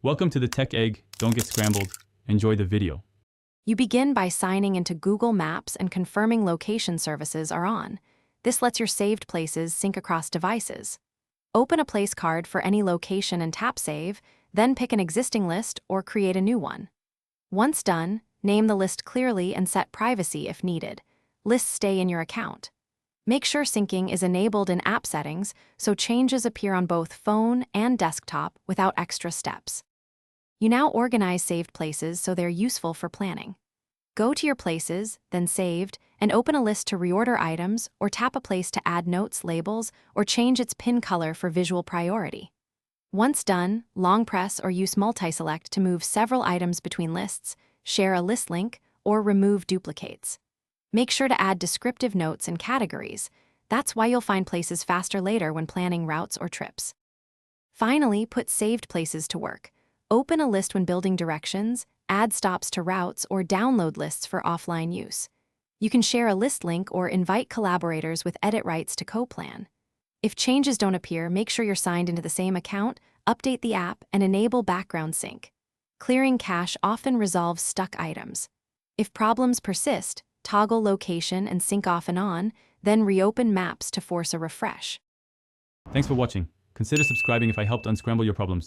Welcome to the Tech Egg. Don't get scrambled. Enjoy the video. You begin by signing into Google Maps and confirming location services are on. This lets your saved places sync across devices. Open a place card for any location and tap Save, then pick an existing list or create a new one. Once done, name the list clearly and set privacy if needed. Lists stay in your account. Make sure syncing is enabled in app settings so changes appear on both phone and desktop without extra steps. You now organize saved places so they're useful for planning. Go to your places, then Saved, and open a list to reorder items or tap a place to add notes, labels, or change its pin color for visual priority. Once done, long press or use multi-select to move several items between lists, share a list link, or remove duplicates. Make sure to add descriptive notes and categories. That's why you'll find places faster later when planning routes or trips. Finally, put saved places to work. Open a list when building directions, add stops to routes, or download lists for offline use. You can share a list link or invite collaborators with edit rights to co-plan. If changes don't appear, make sure you're signed into the same account, update the app, and enable background sync. Clearing cache often resolves stuck items. If problems persist, toggle location and sync off and on, then reopen Maps to force a refresh. Thanks for watching. Consider subscribing if I helped unscramble your problems.